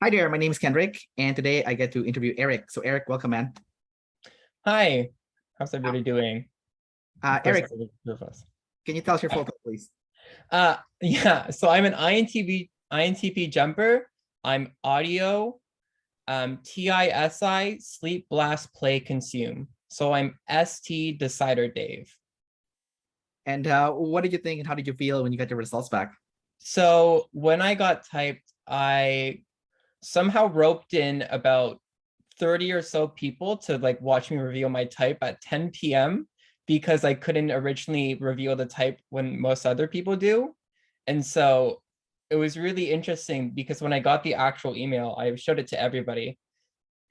Hi there, my name is Kendrick, and today I get to interview Eric. So Eric, welcome, man. Hi, how's Uh, everybody doing? First Eric, of all, the two of us. can you tell us your full title, please? Yeah, so I'm an INTP jumper. I'm audio, TISI, sleep, blast, play, consume. So I'm ST decider Dave. And what did you think and how did you feel when you got your results back? So when I got typed, I somehow roped in about 30 or so people to like watch me reveal my type at 10 p.m. because I couldn't originally reveal the type when most other people do. And so it was really interesting because when I got the actual email, I showed it to everybody.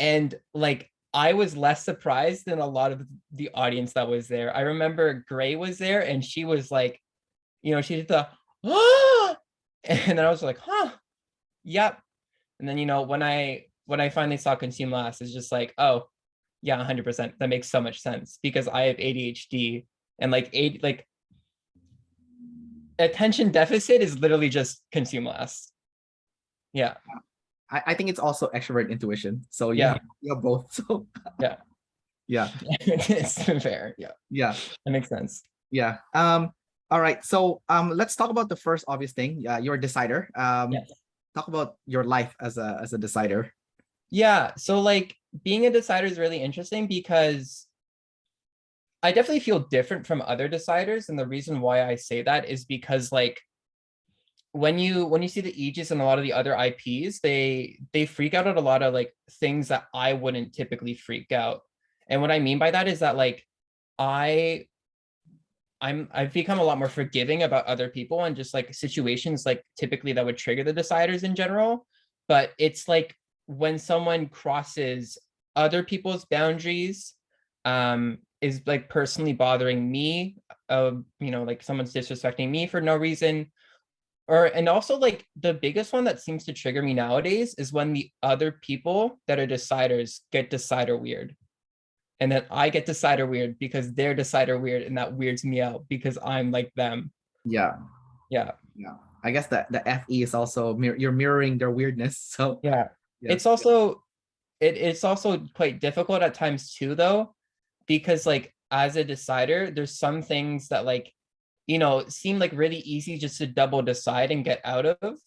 And like I was less surprised than a lot of the audience that was there. I remember Gray was there and she was like, she did the, ah! And then I was like, huh, yep. And then, when I finally saw consume last, it's just like, oh, yeah, 100%. That makes so much sense because I have ADHD and like attention deficit is literally just consume last. Yeah. I think it's also extrovert intuition. So Yeah. you have both. So Yeah. yeah, It's fair. Yeah. yeah, That makes sense. yeah. All right. So let's talk about the first obvious thing. You're a decider. Yeah. Talk about your life as a decider. Yeah. So like being a decider is really interesting because I definitely feel different from other deciders. And the reason why I say that is because like when you see the Aegis and a lot of the other IPs, they freak out at a lot of like things that I wouldn't typically freak out. And what I mean by that is that like I I've become a lot more forgiving about other people and just like situations like typically that would trigger the deciders in general. But it's like when someone crosses other people's boundaries, is like personally bothering me, like someone's disrespecting me for no reason, and also like the biggest one that seems to trigger me nowadays is when the other people that are deciders get decider weird. And then I get decider weird because they're decider weird, and that weirds me out because I'm like them. Yeah, Yeah. yeah. I guess that the FE is also you're mirroring their weirdness. So Yeah. yeah, It's also quite difficult at times too, though, because like as a decider, there's some things that like, seem like really easy just to double decide and get out of,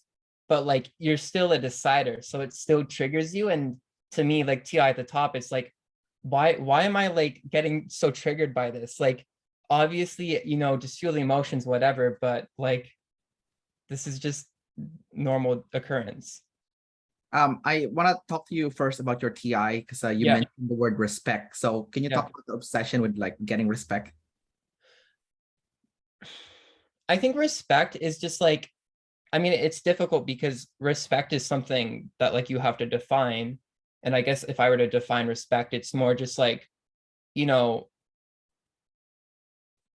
but like you're still a decider, so it still triggers you. And to me, like TI at the top, it's like, why am I like getting so triggered by this? Like, obviously, just feel the emotions, whatever, but like this is just normal occurrence. I want to talk to you first about your TI because you Yeah. mentioned the word respect. So can you Yeah. talk about the obsession with like getting respect? I think respect is just like, I mean, it's difficult because respect is something that like you have to define. And I guess if I were to define respect, it's more just like, you know,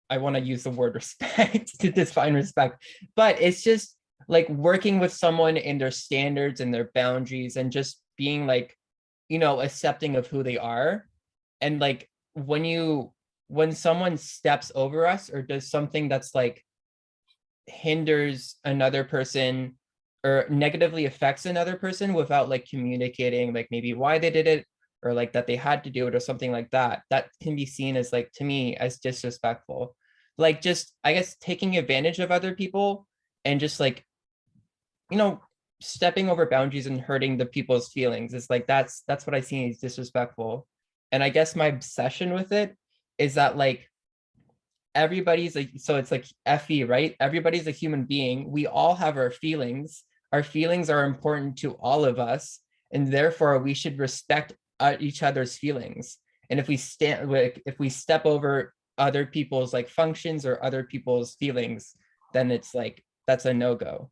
I want to use the word respect to define respect, but it's just like working with someone in their standards and their boundaries and just being like, accepting of who they are. And like when someone steps over us or does something that's like hinders another person or negatively affects another person without like communicating like maybe why they did it or like that they had to do it or something like that, that can be seen as like to me as disrespectful. Like just I guess taking advantage of other people and just like you know stepping over boundaries and hurting the people's feelings is like that's what I see as disrespectful. And I guess my obsession with it is that like everybody's like, so it's like FE, right? Everybody's a human being. We all have our feelings. Our feelings are important to all of us, and therefore we should respect each other's feelings. And if we step over other people's like functions or other people's feelings, then it's like that's a no-go.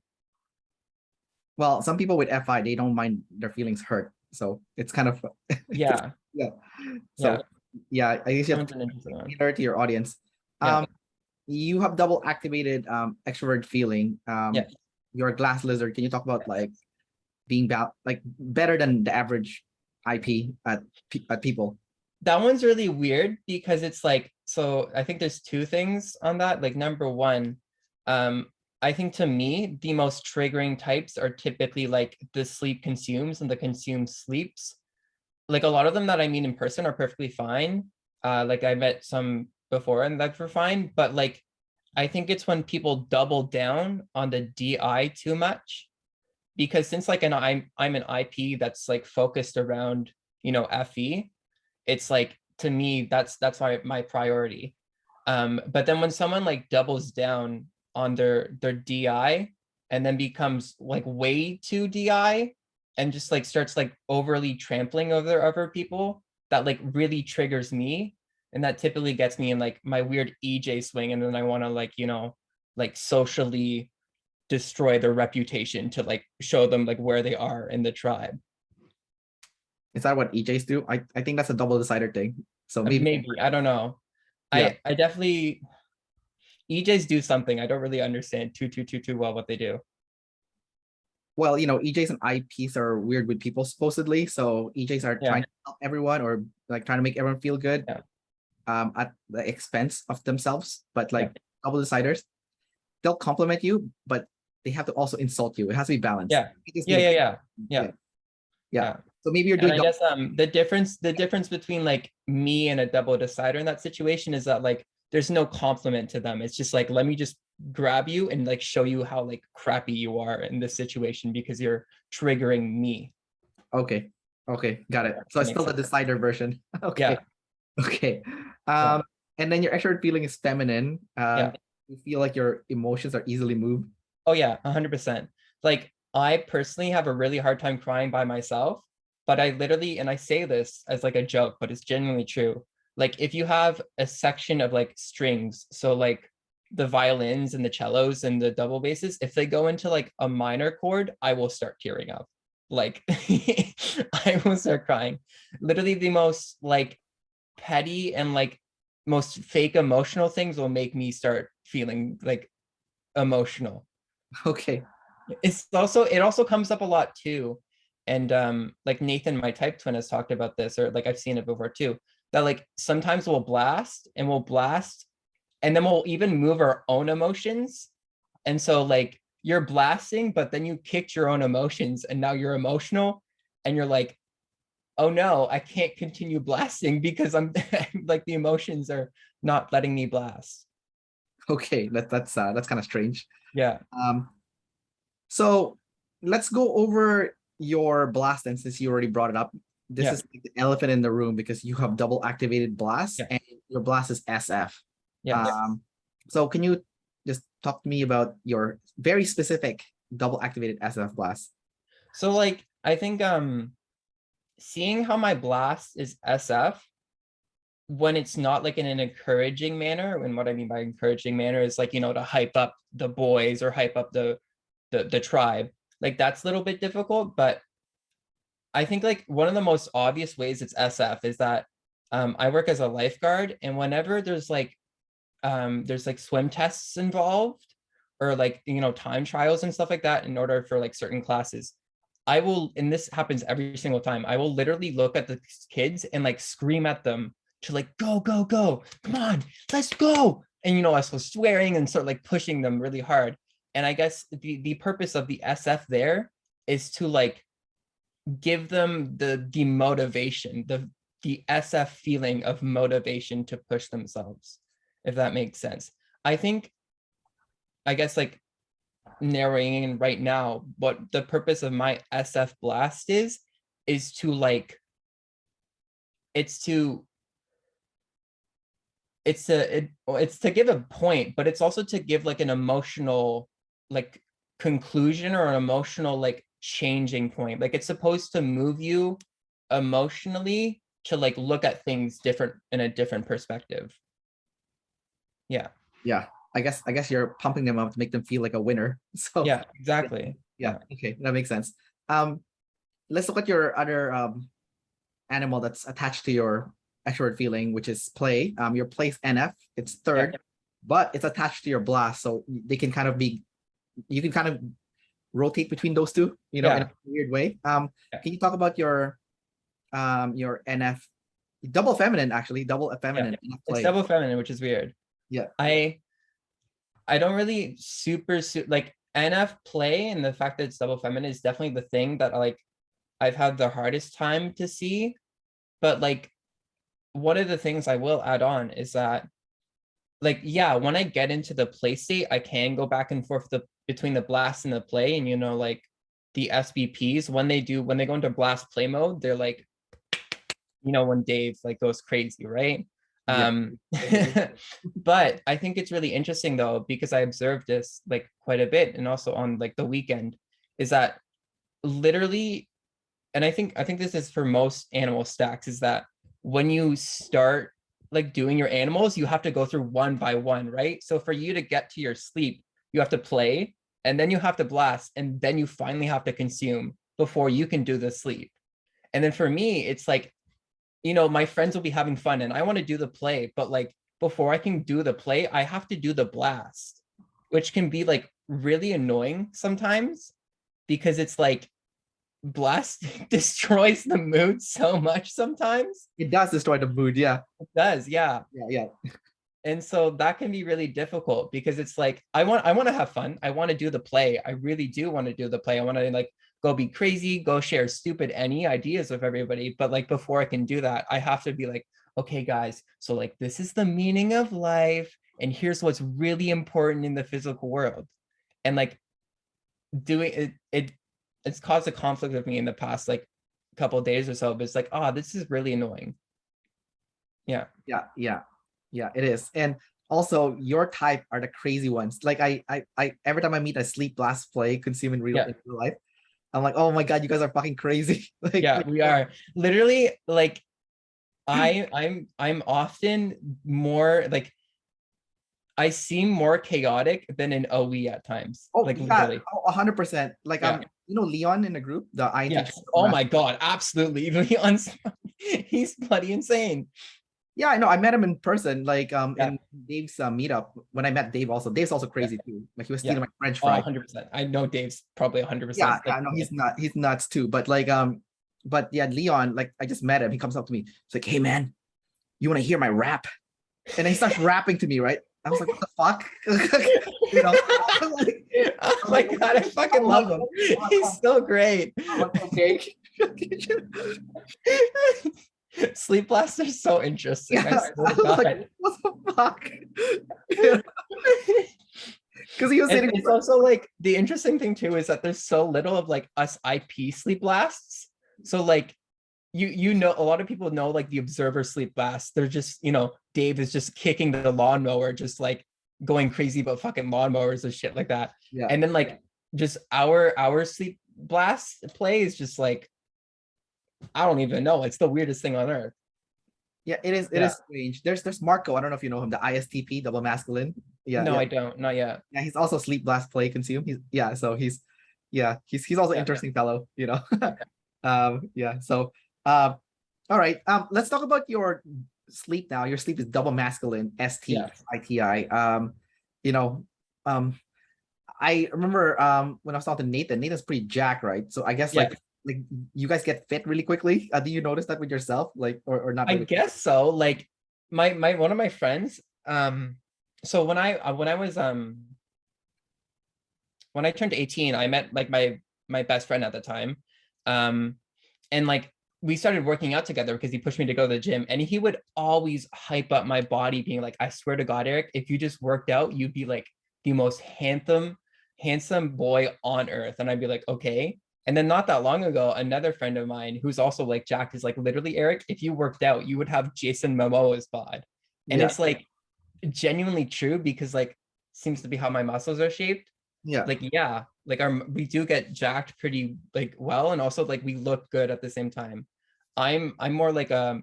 Well, some people with FI, they don't mind their feelings hurt. So it's kind of Yeah, yeah. yeah. So yeah, I guess you have Someone's to an interesting one. tailor to your audience. Yeah, Um, you have double activated extrovert feeling. yeah. You're a glass lizard. Can you talk about like being like better than the average IP at people? That one's really weird because it's like, so I think there's two things on that. Like number one, um I think to me, the most triggering types are typically like the sleep consumes and the consume sleeps. Like a lot of them that I meet in person are perfectly fine. Like I met some before and that were fine, but like I think it's when people double down on the DI too much, because since like I'm an IP that's like focused around, you know, FE, it's like to me that's why my priority. But then when someone like doubles down on their DI and then becomes like way too DI and just like starts like overly trampling over other people, that like really triggers me. And that typically gets me in like my weird EJ swing. And then I want to like, you know, like socially destroy their reputation to like show them like where they are in the tribe. Is that what EJs do? I think that's a double decider thing. So maybe Maybe, I don't know. yeah. I definitely, EJs do something. I don't really understand too well what they do. Well, you know, EJs and IPs are weird with people supposedly. So EJs are Yeah. trying to help everyone or like trying to make everyone feel good Yeah. at the expense of themselves. But Yeah. like double deciders, they'll compliment you, but they have to also insult you. It has to be balanced. Yeah. It just Yeah. be Yeah. Yeah. yeah. Yeah. Yeah. Yeah. So maybe you're And doing I guess the difference between like me and a double decider in that situation is that like there's no compliment to them. It's just like, let me just grab you and like show you how like crappy you are in this situation because you're triggering me. okay. Okay, got it. So That it's makes still the sense. decider version. Okay. Yeah. Okay. Yeah. And then your extrovert feeling is feminine. Yeah. You feel like your emotions are easily moved. Oh yeah, 100%. Like I personally have a really hard time crying by myself, but I literally, and I say this as like a joke, but it's genuinely true. Like if you have a section of like strings, so like the violins and the cellos and the double basses, if they go into like a minor chord, I will start tearing up. Like I will start crying. Literally the most like petty and like most fake emotional things will make me start feeling like emotional. Okay. It also comes up a lot too. And like Nathan, my type twin, has talked about this, or like I've seen it before too, that like sometimes we'll blast and then we'll even move our own emotions. And so like you're blasting, but then you kicked your own emotions and now you're emotional and you're like, oh no, I can't continue blasting because I'm like the emotions are not letting me blast. Okay. That's kind of strange. Yeah. Um, so let's go over your blast, and since you already brought it up, this Yeah. is like the elephant in the room because you have double activated blast Yeah. and your blast is SF. Yes. So can you just talk to me about your very specific double activated SF blast? So like I think seeing how my blast is SF when it's not like in an encouraging manner, and what I mean by encouraging manner is like, you know, to hype up the boys or hype up the tribe. Like that's a little bit difficult, but I think like one of the most obvious ways it's SF is that I work as a lifeguard, and whenever there's like swim tests involved or like, you know, time trials and stuff like that in order for like certain classes, I will, and this happens every single time, I will literally look at the kids and like scream at them to like, go, go, go, come on, let's go. And, you know, I was swearing and sort of like pushing them really hard. And I guess the purpose of the SF there is to like give them the motivation, the SF feeling of motivation to push themselves, if that makes sense. I think, I guess like narrowing in right now, what the purpose of my SF blast is to like, it's to it's to give a point, but it's also to give like an emotional like conclusion or an emotional like changing point. Like it's supposed to move you emotionally to like look at things different in a different perspective. Yeah. Yeah, I guess you're pumping them up to make them feel like a winner. So Yeah, exactly. yeah, okay, that makes sense. Um, let's look at your other animal that's attached to your extrovert feeling, which is play. Your play's NF, it's third, but it's attached to your blast, so they can kind of be, you can kind of rotate between those two, you know, in a weird way. Can you talk about your NF, double feminine actually, double feminine NF It's play? double feminine, which is weird. Yeah. I I don't really like NF play, and the fact that it's double feminine is definitely the thing that like I've had the hardest time to see. But like one of the things I will add on is that like, yeah, when I get into the play state, I can go back and forth between the blast and the play. And like the SBPs, when they go into blast play mode, they're like, when Dave like goes crazy, right? Yeah. But I think it's really interesting though, because I observed this like quite a bit, and also on like the weekend, is that literally, and I think this is for most animal stacks, is that when you start like doing your animals, you have to go through one by one, right? So for you to get to your sleep, you have to play, and then you have to blast, and then you finally have to consume before you can do the sleep. And then for me, it's like, my friends will be having fun and I want to do the play, but like before I can do the play, I have to do the blast, which can be like really annoying sometimes, because it's like blast destroys the mood so much sometimes. It does destroy the mood. Yeah. It does, yeah. Yeah. And so that can be really difficult, because it's like I want to have fun. I want to do the play. I really do want to do the play. I want to like go be crazy, go share stupid any ideas with everybody. But like before I can do that, I have to be like, okay, guys, so like this is the meaning of life, and here's what's really important in the physical world. And like doing it's caused a conflict with me in the past like couple of days or so, but it's like, oh, this is really annoying. Yeah. Yeah, it is. And also your type are the crazy ones. Like I every time I meet a sleep blast play consume in real life, I'm like, oh my God, you guys are fucking crazy. Like, yeah, we are literally like, I'm often more like, I seem more chaotic than an OE at times. oh like yeah, literally. 100%. Like Leon in the group, the INTP. Yes. Oh my God, absolutely. Leon's he's bloody insane. Yeah, I know. I met him in person, like in Dave's meetup. When I met Dave, Dave's also crazy too. Like he was stealing my French fry. 100%. I know Dave's probably 100%. Yeah, I know he's nuts too. But like but yeah, Leon, like I just met him. He comes up to me. He's like, "Hey man, you want to hear my rap?" And then he starts rapping to me, right? I was like, "What the fuck?" Oh my God, I fucking love him. He's so great. Okay. Sleep blasts are so interesting. Yeah, like, what the fuck? Because he was saying it's also like the interesting thing too is that there's so little of like us IP sleep blasts. So like a lot of people know like the observer sleep blast. They're just, Dave is just kicking the lawnmower, just like going crazy about fucking lawnmowers and shit like that. Yeah. And then like just our sleep blast play is just like, I don't even know. It's the weirdest thing on earth. Yeah, it is. It is strange. There's Marco. I don't know if you know him. The ISTP, double masculine. Yeah. No, I don't. Not yet. Yeah, he's also sleep blast play consume. He's also interesting fellow. Yeah. So all right. Let's talk about your sleep now. Your sleep is double masculine. STITI. I remember when I was talking to Nathan. Nathan's pretty jacked, right? So I guess like you guys get fit really quickly. Do you notice that with yourself, like, or not? Really? I guess so. Like my one of my friends. So when I turned 18, I met like my best friend at the time, and like we started working out together because he pushed me to go to the gym, and he would always hype up my body, being like, "I swear to God, Eric, if you just worked out, you'd be like the most handsome boy on earth." And I'd be like, okay. And then not that long ago, another friend of mine who's also like jacked is like, literally, Eric, if you worked out, you would have Jason Momoa's bod. And it's like genuinely true, because like seems to be how my muscles are shaped. Yeah. Like, yeah, like we do get jacked pretty like well, and also like we look good at the same time. I'm more like I've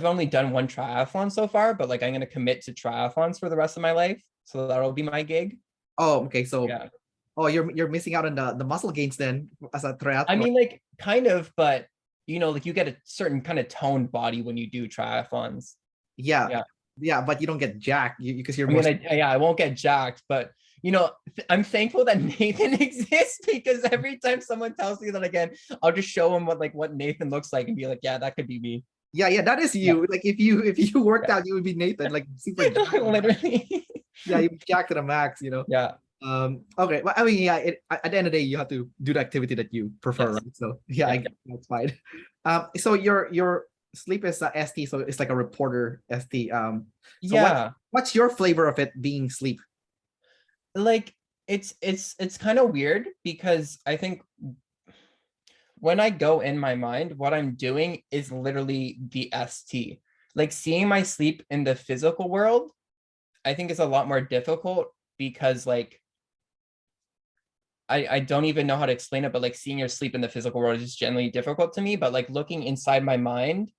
only done one triathlon so far, but like I'm gonna commit to triathlons for the rest of my life. So that'll be my gig. Oh, okay. So you're missing out on the muscle gains then as a triathlon. I mean, like kind of, but like you get a certain kind of toned body when you do triathlons. Yeah, but you don't get jacked because you're. I won't get jacked, but I'm thankful that Nathan exists, because every time someone tells me that again, I'll just show him what Nathan looks like and be like, yeah, that could be me. Yeah, that is Yeah. you. Like if you worked out, you would be Nathan, like super jacked to the max. Literally. Yeah, you'd be jacked to the max, you know. Yeah. Okay. Well, I mean, yeah, at the end of the day, you have to do the activity that you prefer, Yes. right? So yeah, I Yeah. guess that's fine. So your sleep is ST, so it's like a reporter ST. So Yeah. what's your flavor of it being sleep? Like it's kind of weird because I think when I go in my mind, what I'm doing is literally the ST. Like seeing my sleep in the physical world, I think is a lot more difficult because like I don't even know how to explain it, but like seeing your sleep in the physical world is generally difficult to me. But like looking inside my mind,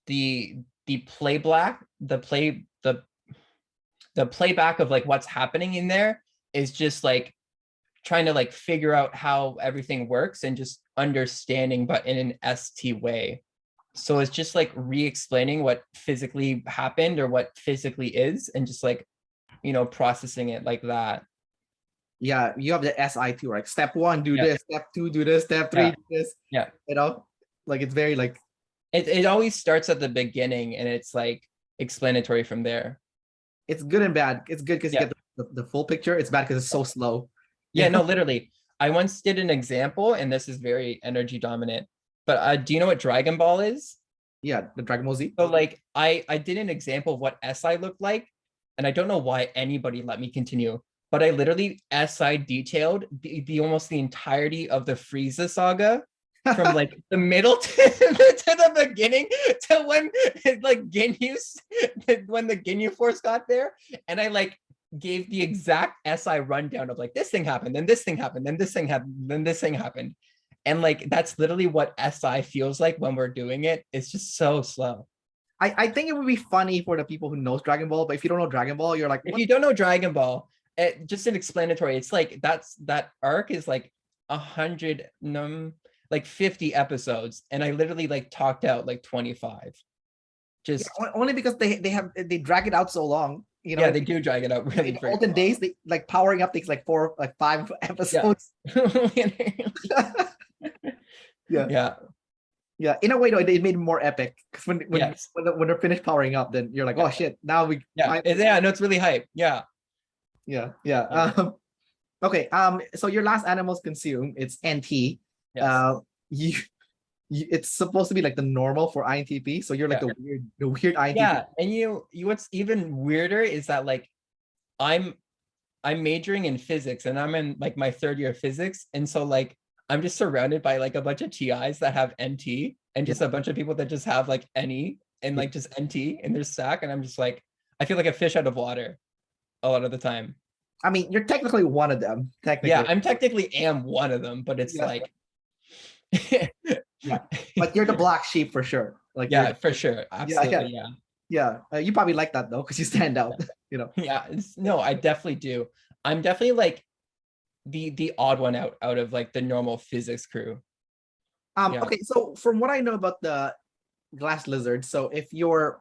the the playback of like what's happening in there is just like trying to like figure out how everything works and just understanding, but in an ST way. So it's just like re-explaining what physically happened or what physically is, and just like, processing it like that. Yeah, you have the SI too, right? Step one, do Yeah. this. Step two, do this. Step three, Yeah. do this. Yeah. You know, like it's very like It always starts at the beginning and it's like explanatory from there. it's good and bad. It's good because you Yeah. get the full picture. It's bad because it's so slow. You Yeah, know? no, literally. I once did an example, and this is very energy dominant, but do you know what Dragon Ball is? Yeah, the Dragon Ball Z. So like I did an example of what SI looked like, and I don't know why anybody let me continue, but I literally SI detailed the almost the entirety of the Frieza saga from like the middle to the beginning to when like when the Ginyu Force got there, and I like gave the exact SI rundown of like this thing happened, then this thing happened, then this thing happened, then this thing happened. And like that's literally what SI feels like when we're doing it. It's just so slow. I think it would be funny for the people who knows Dragon Ball, but if you don't know Dragon Ball, you're like, If what? you don't know Dragon Ball, just an explanatory, it's like that arc is like 100 like 50 episodes, and I literally like talked out like 25. Yeah, Just only because they drag it out so long. You know, yeah, they do drag it out in really the freaking olden long. days, they like powering up takes like 5 Yeah. episodes. Yeah, Yeah. yeah. In a way, though, they made it more epic because Yes. when they're finished powering up, then you're like, Yeah. oh shit, now we Yeah. Yeah. No, it's really hype. Yeah. yeah. Okay. So your last animals consume, it's NT. Yes. Uh, you, it's supposed to be like the normal for INTP. So you're like Yeah. the weird INTP. Yeah. And you what's even weirder is that like I'm I'm majoring in physics and I'm in like my third year of physics. And so like I'm just surrounded by like a bunch of TIs that have NT and just Yeah. a bunch of people that just have like NE and Yeah. like just NT in their stack. And I'm just like, I feel like a fish out of water a lot of the time. I mean, you're technically one of them. Yeah, Technically. I'm technically am one of them, but it's Yeah. like Yeah. But you're the black sheep for sure. Like you're yeah, for sure. yeah, yeah, Absolutely. Yeah. yeah. You probably like that though, because you stand out, you know. Yeah. No, I definitely do. I'm definitely like the odd one out of like the normal physics crew. Yeah. Okay, so from what I know about the glass lizard, so if your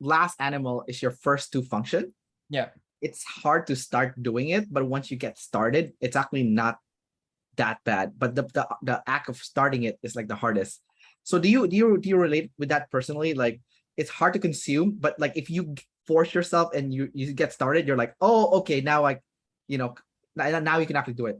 last animal is your first to function, Yeah. it's hard to start doing it, but once you get started, it's actually not that bad. But the act of starting it is like the hardest. So do you relate with that personally? Like it's hard to consume, but like if you force yourself and you get started, you're like, oh, okay, now you know, now you can actually do it.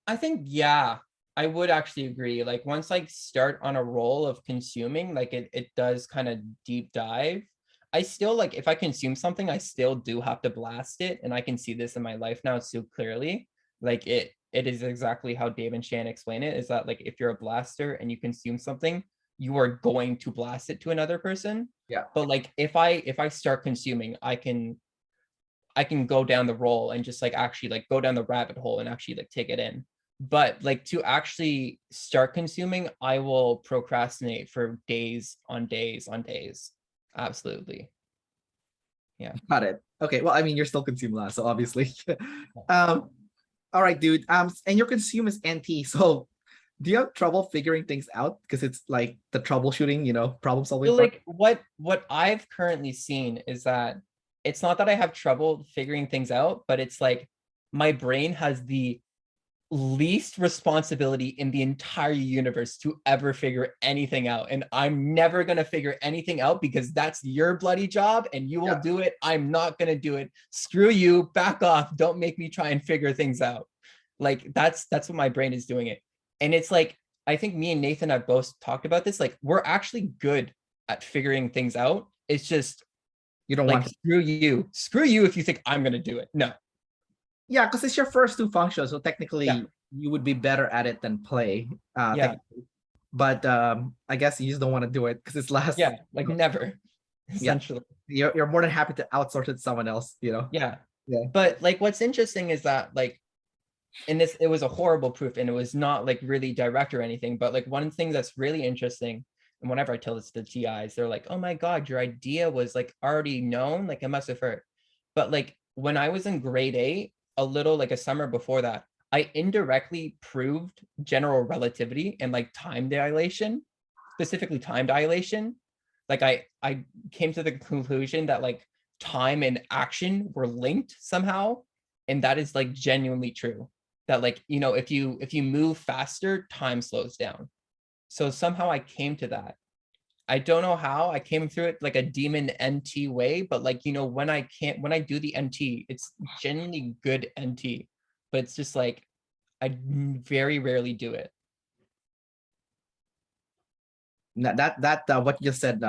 I think, yeah, I would actually agree. Like once I start on a roll of consuming, like it does kind of deep dive. I still like if I consume something, I still do have to blast it. And I can see this in my life now so clearly. Like it is exactly how Dave and Shan explain it, is that like if you're a blaster and you consume something, you are going to blast it to another person. Yeah. But like if I start consuming, I can go down the roll and just like actually like go down the rabbit hole and actually like take it in. But like to actually start consuming, I will procrastinate for days on days on days. Absolutely. Yeah. Got it. Okay. Well, I mean, you're still consume last, so obviously. All right, dude. And your consume is NT. So do you have trouble figuring things out? Because it's like the troubleshooting, problem solving So part. like what I've currently seen is that it's not that I have trouble figuring things out, but it's like my brain has the least responsibility in the entire universe to ever figure anything out. And I'm never going to figure anything out because that's your bloody job and you will do it. I'm not going to do it. Screw you, back off. Don't make me try and figure things out. Like that's what my brain is doing it. And it's like, I think me and Nathan have both talked about this. Like we're actually good at figuring things out. It's just, You don't like, want to. screw you if you think I'm going to do it. No. Yeah, because it's your first two functions, so technically Yeah. you would be better at it than play. Yeah. Technically. But I guess you just don't want to do it because it's last. Yeah, like never, essentially. You're more than happy to outsource it to someone else, Yeah. Yeah. But like what's interesting is that like in this, it was a horrible proof and it was not like really direct or anything. But like one thing that's really interesting, and whenever I tell this to the TIs, they're like, oh my God, your idea was like already known. Like it must have hurt. But like when I was in grade 8, a little like a summer before that, I indirectly proved general relativity and like time dilation, specifically time dilation. Like I came to the conclusion that like time and action were linked somehow. And that is like genuinely true. That like, if you move faster, time slows down. So somehow I came to that. I don't know how I came through it like a demon NT way, but like, when I do the NT, it's genuinely good NT, but it's just like, I very rarely do it. That what you just said,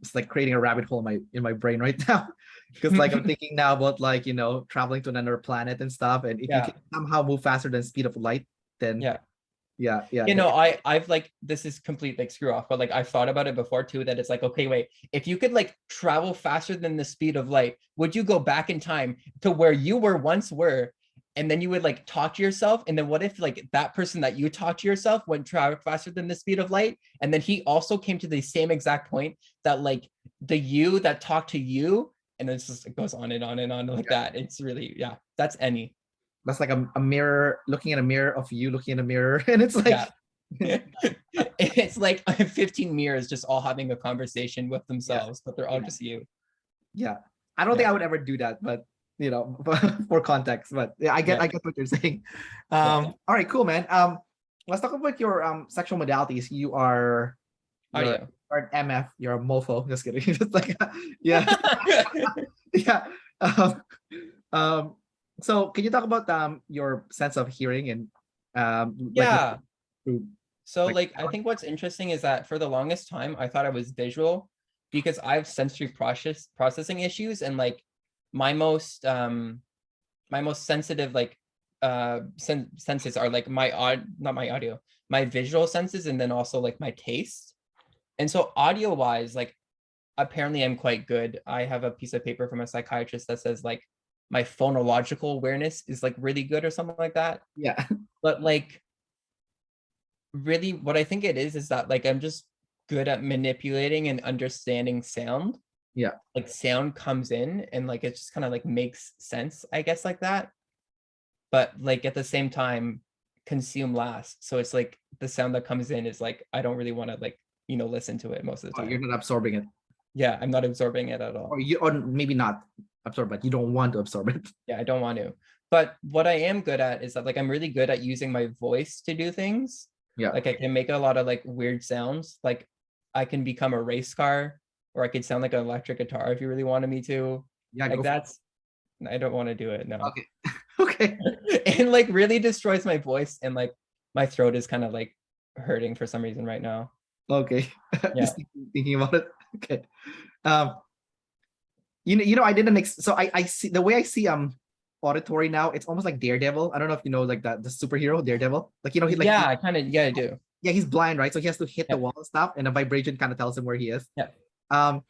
it's like creating a rabbit hole in my brain right now. Because like I'm thinking now about like, traveling to another planet and stuff. And if you can somehow move faster than speed of light, then yeah. I've like, this is complete like screw off, but like I've thought about it before too, that it's like, okay, wait, if you could like travel faster than the speed of light, would you go back in time to where you once were? And then you would like talk to yourself. And then what if like that person that you talked to yourself went travel faster than the speed of light? And then he also came to the same exact point that like the you that talked to you, and then it goes on and on and on like that. It's really, that's any. That's like a mirror, looking in a mirror of you looking in a mirror. And it's like, it's like 15 mirrors just all having a conversation with themselves, but they're all just you. Yeah. I don't think I would ever do that, but for context, but I get what you're saying. All right, cool, man. Let's talk about your sexual modalities. You are an MF, you're a mofo. Just kidding. Just like yeah. So can you talk about your sense of hearing and so like I think what's interesting is that for the longest time I thought I was visual because I have sensory processing issues, and like my most sensitive like senses are like my visual senses, and then also like my taste. And so audio wise, like apparently I'm quite good. I have a piece of paper from a psychiatrist that says like my phonological awareness is like really good or something like that. Yeah. But like really what I think it is that like I'm just good at manipulating and understanding sound. Yeah. Like sound comes in and like it just kind of like makes sense, I guess, like that. But like at the same time consume last. So it's like the sound that comes in is like I don't really want to like, listen to it most of the time. You're not absorbing it. Yeah, I'm not absorbing it at all. Or maybe not absorb, but you don't want to absorb it. Yeah, I don't want to. But what I am good at is that like I'm really good at using my voice to do things. Yeah. Like I can make a lot of like weird sounds. Like I can become a race car, or I could sound like an electric guitar if you really wanted me to. Yeah, like that's I don't want to do it. No. Okay. Okay. It like really destroys my voice, and like my throat is kind of like hurting for some reason right now. Okay. Yeah. Just thinking about it. Okay. I didn't so I see the way I see auditory now, it's almost like Daredevil. I don't know if you know like the superhero Daredevil. Like he like I kind of I do. Yeah, he's blind, right? So he has to hit the wall and stuff, and a vibration kind of tells him where he is. Yeah. I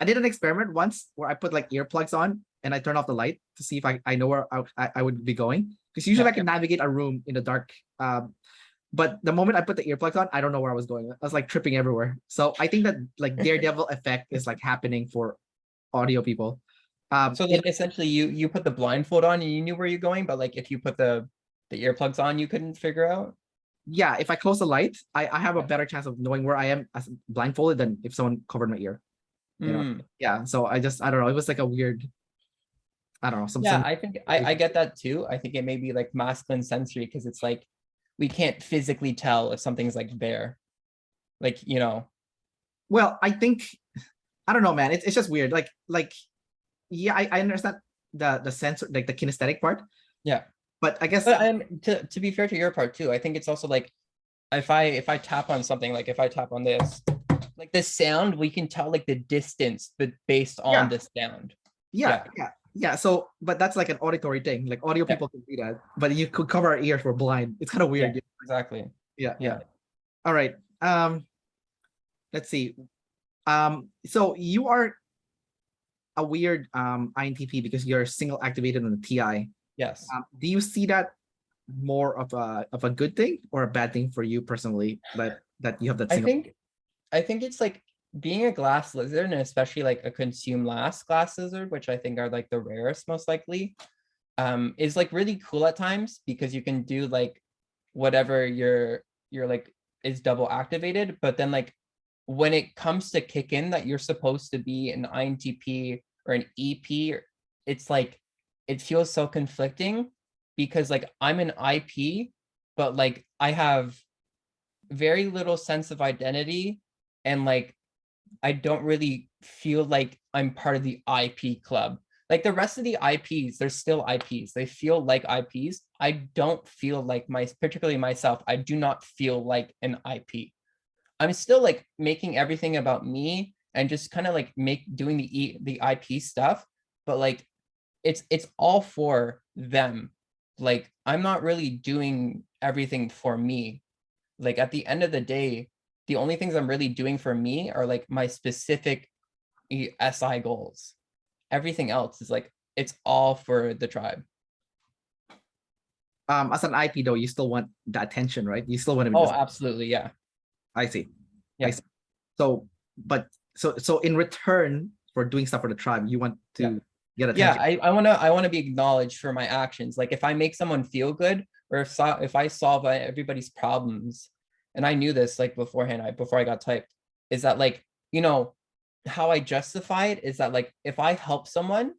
did an experiment once where I put like earplugs on and I turn off the light to see if I know where I would be going. Because usually I can navigate a room in the dark. But the moment I put the earplugs on, I don't know where I was going. I was like tripping everywhere. So I think that like Daredevil effect is like happening for audio people. So like essentially you put the blindfold on and you knew where you're going, but like if you put the earplugs on, you couldn't figure out. Yeah, if I close the light, I have a better chance of knowing where I am as blindfolded than if someone covered my ear. Yeah. So I don't know. It was like a weird, I don't know. I think I get that too. I think it may be like masculine sensory because it's like we can't physically tell if something's like there. Like, you know. Well, I think I don't know, man. It's just weird. Like yeah, I understand the sense, like the kinesthetic part, Yeah. but I guess But I'm to be fair to your part too, I think it's also like if I tap on something, like if I tap on this, like the sound, we can tell like the distance, but based on yeah, the sound. yeah. So, but that's like an auditory thing. Like audio Yeah. people can do that, but you could cover our ears. We're blind. It's kind of Yeah, weird. exactly. Yeah, Yeah. yeah. All right. Let's see. So you are a weird INTP because you're single activated on the TI. Yes. Do you see that more of a good thing or a bad thing for you personally, that you have that I single? think it's like being a glass lizard, and especially like a consume last glass lizard, which I think are like the rarest most likely, is like really cool at times because you can do like whatever you're like is double activated, but then like when it comes to kick in that you're supposed to be an INTP or an EP, it's like it feels so conflicting because like I'm an IP, but like I have very little sense of identity, and like I don't really feel like I'm part of the IP club. Like the rest of the IPs, they're still IPs. They feel like IPs. I don't feel like particularly myself, I do not feel like an IP. I'm still like making everything about me and just kind of like doing the IP stuff, but like it's all for them. Like I'm not really doing everything for me. Like at the end of the day, the only things I'm really doing for me are like my specific SI goals. Everything else is like it's all for the tribe. As an IP though, you still want the attention, right? You still want to be Oh, absolutely, yeah. I see. I Yeah. see. So, but so in return for doing stuff for the tribe, you want Yeah. to get Yeah, attention. I want to be acknowledged for my actions. Like if I make someone feel good, or if I solve everybody's problems, and I knew this like beforehand, before I got typed, is that like, you know, how I justify it is that like if I help someone,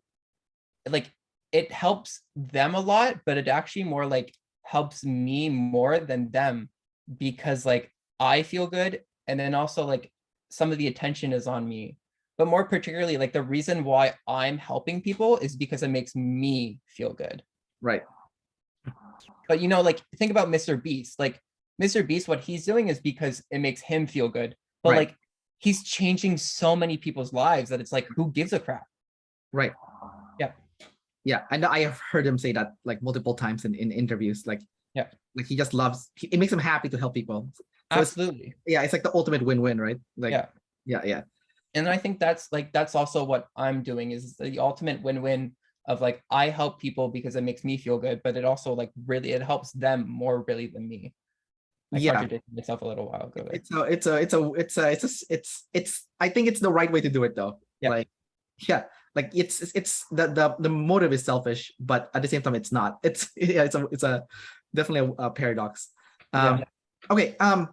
like it helps them a lot, but it actually more like helps me more than them because like I feel good, and then also like some of the attention is on me. But more particularly, like the reason why I'm helping people is because it makes me feel good. Right. But you know, like think about Mr. Beast. Like Mr. Beast, what he's doing is because it makes him feel good. But Right. like he's changing so many people's lives that it's like, who gives a crap? Right. Yeah. Yeah. I know I have heard him say that like multiple times in interviews. Yeah. Like he just loves it makes him happy to help people. So Absolutely. it's like the ultimate win-win, right? Like Yeah. yeah. And I think that's also what I'm doing is the ultimate win-win of like I help people because it makes me feel good, but it also like really it helps them more really than me. I Yeah. contradicted myself a little while ago there. It's I think it's the right way to do it though. Yeah. Like yeah, like it's the motive is selfish, but at the same time it's not. It's yeah, it's a definitely a paradox. Yeah. Okay. I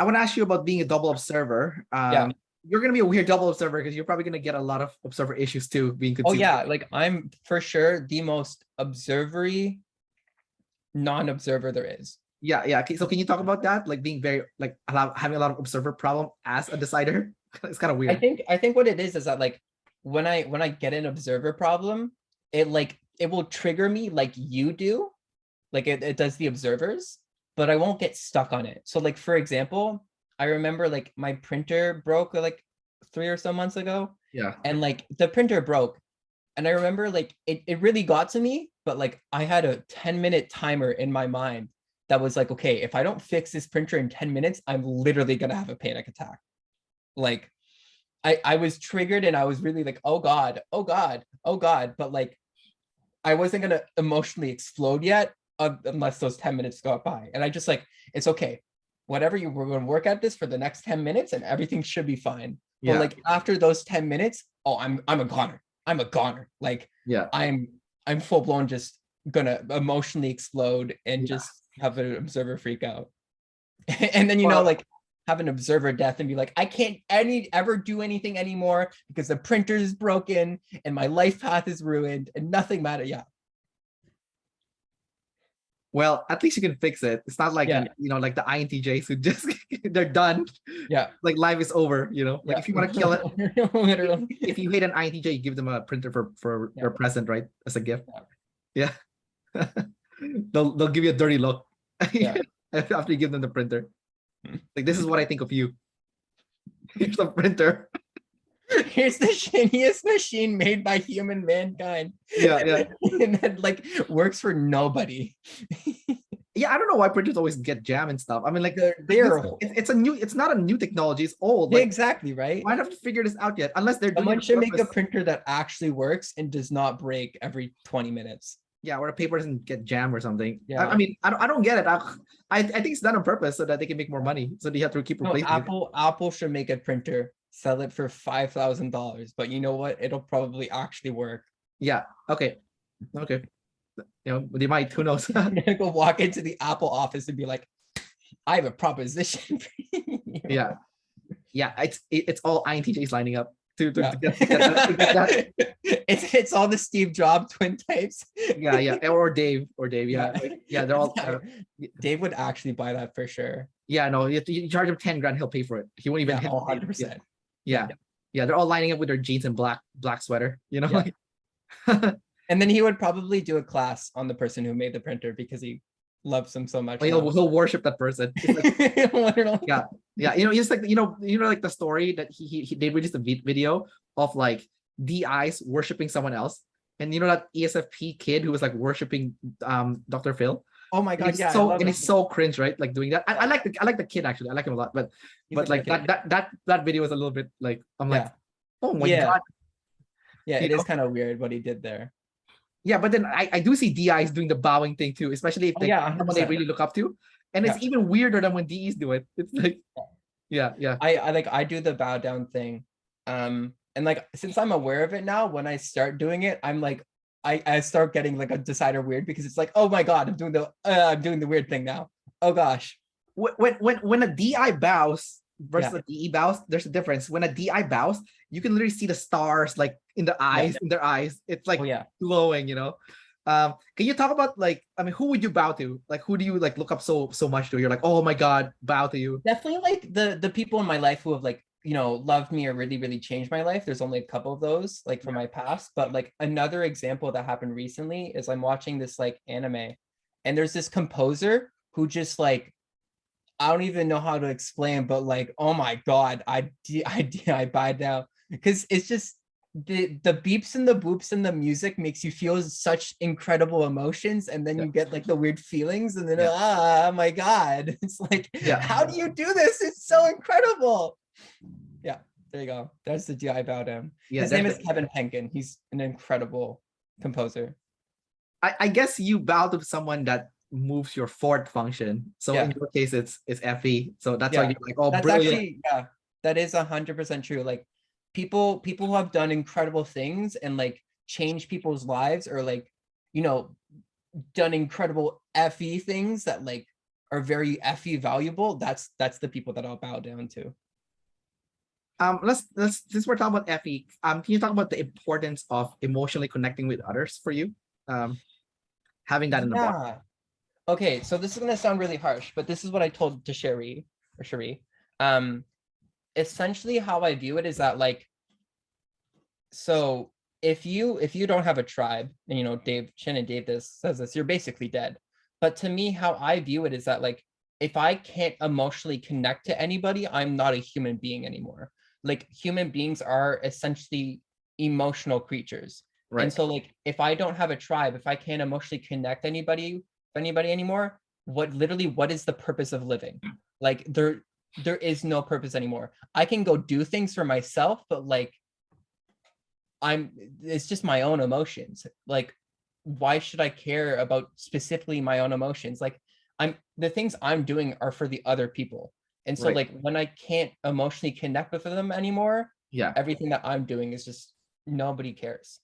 want to ask you about being a double observer. Yeah. You're gonna be a weird double observer because you're probably gonna get a lot of observer issues too, being Oh consumed. yeah, like I'm for sure the most observery non-observer there is. Yeah, yeah. Okay, so can you talk about that? Like being very like having a lot of observer problem as a decider? It's kind of I weird. think what it is that like when I get an observer problem, it will trigger me like you do, like it does the observers, but I won't get stuck on it. So like for example, I remember like my printer broke like 3 or so months ago, Yeah. and like the printer broke, and I remember like it really got to me, but like I had a 10-minute timer in my mind that was like, okay, if I don't fix this printer in 10 minutes, I'm literally gonna have a panic attack. Like I was triggered and I was really like, oh God, oh God, oh God. But like I wasn't gonna emotionally explode yet unless those 10 minutes go by. And I just like, it's okay. Whatever we're gonna work at this for the next 10 minutes and everything should be fine. But Yeah. like after those 10 minutes, oh, I'm a goner. I'm a goner. Like Yeah. I'm full blown just gonna emotionally explode and Yeah. just have an observer freak out. And then Well, like have an observer death and be like, I can't ever do anything anymore because the printer is broken and my life path is ruined and nothing matters. Yeah. Well, at least you can fix it. It's not like Yeah. like the INTJs who just they're done. Yeah. Like life is over. Like Yeah. if you want to kill it, Literally. if you hate an INTJ, you give them a printer for Yeah. their present, right? As a gift. Yeah. Yeah. They'll give you a dirty look Yeah. after you give them the printer. Like, this is what I think of you. Here's the printer. Here's the shittiest machine made by human mankind. Yeah. And that like works for nobody. Yeah, I don't know why printers always get jam and stuff. I mean, like, it's not a new technology. It's old. Like, exactly, right? why haven't you figured this out yet? Unless they're doing Someone it on should make a purpose. printer that actually works and does not break every 20 minutes. Yeah, or the paper doesn't get jammed or something. Yeah. I mean, I don't get it. I think it's done on purpose so that they can make more money. So they have to keep No, replacing it. Apple should make a printer, sell it for $5,000. But you know what? It'll probably actually work. Yeah. Okay. They might. Who knows? You're gonna go walk into the Apple office and be like, "I have a proposition for you." Yeah. It's all INTJs lining up to Yeah. get that. It's all the Steve Jobs twin types. Yeah. Or Dave. Yeah. They're all. Dave would actually buy that for sure. Yeah. No. You charge him 10 grand, he'll pay for it. He won't even hit. 100%. Yeah. They're all lining up with their jeans and black sweater. Yeah. And then he would probably do a class on the person who made the printer because he loves them so much. He'll worship that person. Like, Literally. Yeah. Just like like the story that they released a video of like DIs worshiping someone else, and that ESFP kid who was like worshiping Dr. Phil. Oh my god, yeah. It's so cringe, right? Like doing that. I like the kid actually. I like him a lot, but like that video was a little bit like, I'm like, oh my god. Yeah, it is kind of weird what he did there. Yeah, but then I do see DIs doing the bowing thing too, especially if someone they really look up to, and it's even weirder than when DEs do it. It's like, yeah. I do the bow down thing, and like since I'm aware of it now, when I start doing it, I'm like, I start getting like a decider weird because it's like, oh my god, I'm doing the weird thing now. Oh gosh. When a DI bows versus a DE bows, there's a difference. When a DI bows, you can literally see the stars like in the eyes, in their eyes. It's like glowing, Can you talk about like, I mean, who would you bow to? Like, who do you like look up so much to? You're like, oh my god, bow to you. Definitely like the people in my life who have like, loved me or really, really changed my life. There's only a couple of those like from my past, but like another example that happened recently is I'm watching this like anime, and there's this composer who just like, I don't even know how to explain, but like, oh my god, I buy down because it's just the beeps and the boops and the music makes you feel such incredible emotions, and then you get like the weird feelings, and then oh my god, it's like, how do you do this? It's so incredible. Yeah, there you go. That's the DI bow down. His name is Kevin Penkin. He's an incredible composer. I guess you bow to someone that moves your fourth function. So in your case, it's FE. So that's why you're like, oh, that's brilliant. Actually, that is 100% true. Like people who have done incredible things and like changed people's lives, or like, done incredible FE things that like are very FE valuable. That's the people that I'll bow down to. Let's since we're talking about FE, can you talk about the importance of emotionally connecting with others for you? Having that in the bar. Okay, so this is gonna sound really harsh, but this is what I told to Cherie. Essentially how I view it is that like, so if you don't have a tribe, and Dave says this, you're basically dead. But to me, how I view it is that like, if I can't emotionally connect to anybody, I'm not a human being anymore. Like human beings are essentially emotional creatures. Right. And so like, if I don't have a tribe, if I can't emotionally connect anybody anymore, what is the purpose of living? Like there is no purpose anymore. I can go do things for myself, but like it's just my own emotions. Like, why should I care about specifically my own emotions? Like the things I'm doing are for the other people. And so like when I can't emotionally connect with them anymore, everything that I'm doing is just, nobody cares.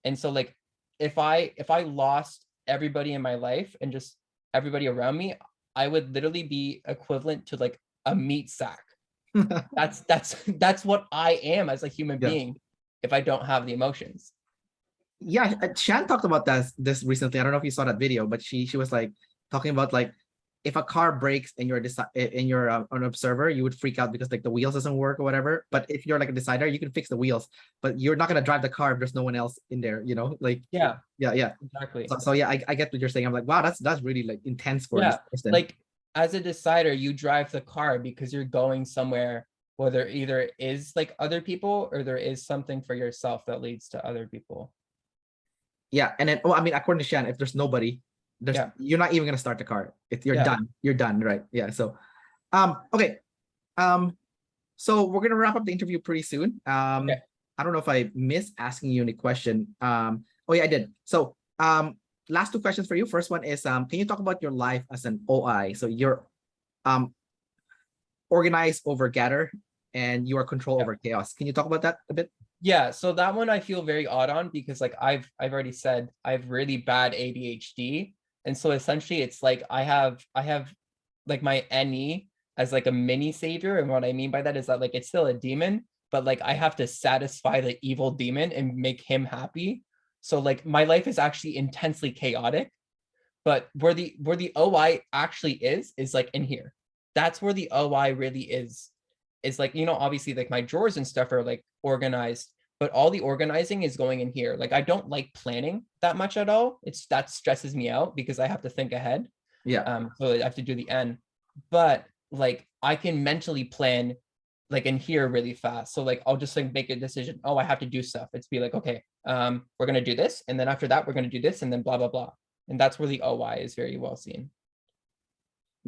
And so like if I lost everybody in my life and just everybody around me, I would literally be equivalent to like a meat sack. That's what I am as a human being if I don't have the emotions. Yeah, Shan talked about this recently. I don't know if you saw that video, but she was like talking about like if a car breaks and you're an observer, you would freak out because like the wheels doesn't work or whatever. But if you're like a decider, you can fix the wheels, but you're not gonna drive the car if there's no one else in there, you know, like Yeah, yeah. exactly. So yeah, I get what you're saying. I'm like, wow, that's really like intense for this Yeah, person. like as a decider, you drive the car because you're going somewhere where there either is like other people or there is something for yourself that leads to other people. Yeah, and then I mean, according to Shan, if there's nobody, Yeah. you're not even gonna start the car. If you're Yeah. done, you're done, right? Yeah. So, okay. So we're gonna wrap up the interview pretty soon. Okay. I don't know if I missed asking you any question. Oh yeah, I did. So, last two questions for you. First one is, can you talk about your life as an OI? So you're, organize over gather, and you are control over chaos. Can you talk about that a bit? Yeah, so that one I feel very odd on because like I've already said I have really bad ADHD. And so essentially it's like I have like my NE as like a mini savior. And what I mean by that is that like it's still a demon, but like I have to satisfy the evil demon and make him happy. So like my life is actually intensely chaotic, but where the OI actually is like in here. That's where the OI really is like, you know, obviously like my drawers and stuff are like organized, but all the organizing is going in here. Like I don't like planning that much at all. That stresses me out because I have to think ahead. Yeah. So I have to do the end, but like I can mentally plan like in here really fast. So like I'll just like make a decision. Oh, I have to do stuff. It's be like, okay, we're gonna do this, and then after that we're gonna do this, and then blah blah blah. And that's where the OI is very well seen.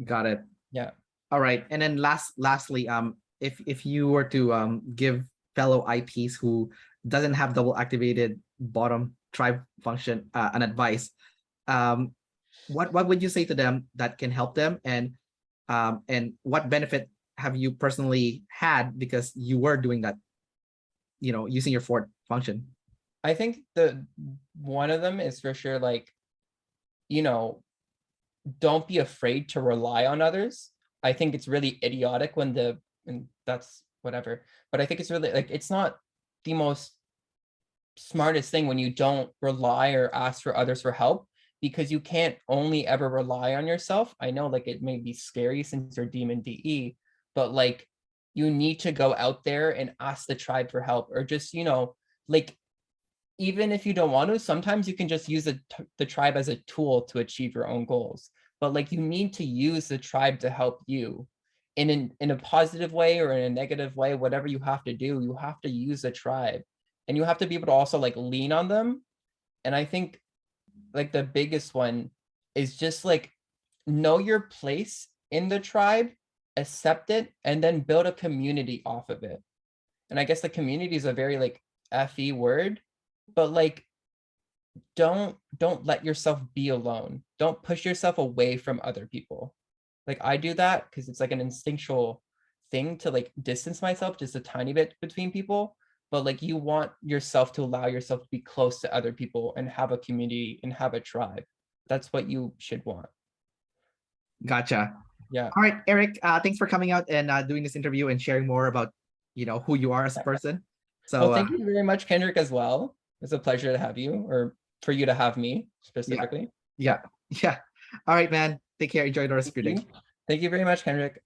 Got it. Yeah. All right. And then lastly, if you were to give fellow IPs who doesn't have double activated bottom tribe function an advice, what would you say to them that can help them, and what benefit have you personally had because you were doing that, you know, using your fourth function? I think the one of them is for sure like, you know, don't be afraid to rely on others. I think it's really idiotic and that's whatever, but I think it's really like it's not the most smartest thing when you don't rely or ask for others for help, because you can't only ever rely on yourself. I know like it may be scary since you're demon DE, but like you need to go out there and ask the tribe for help, or just, you know, like even if you don't want to, sometimes you can just use the tribe as a tool to achieve your own goals. But like you need to use the tribe to help you in a positive way or in a negative way, whatever you have to do, you have to use the tribe, and you have to be able to also like lean on them. And I think like the biggest one is just like know your place in the tribe, accept it, and then build a community off of it. And I guess the community is a very like FE word, but like don't let yourself be alone. Don't push yourself away from other people. Like I do that because it's like an instinctual thing to like distance myself just a tiny bit between people, but like you want yourself to allow yourself to be close to other people and have a community and have a tribe. That's what you should want. Gotcha. Yeah. All right, Eric, thanks for coming out and doing this interview and sharing more about, you know, who you are as a person. So Well, thank you very much, Kendrick, as well. It's a pleasure to have you, or for you to have me specifically. yeah. All right, man. Take care. Enjoy the rest of your day. Thank you very much, Kendrick.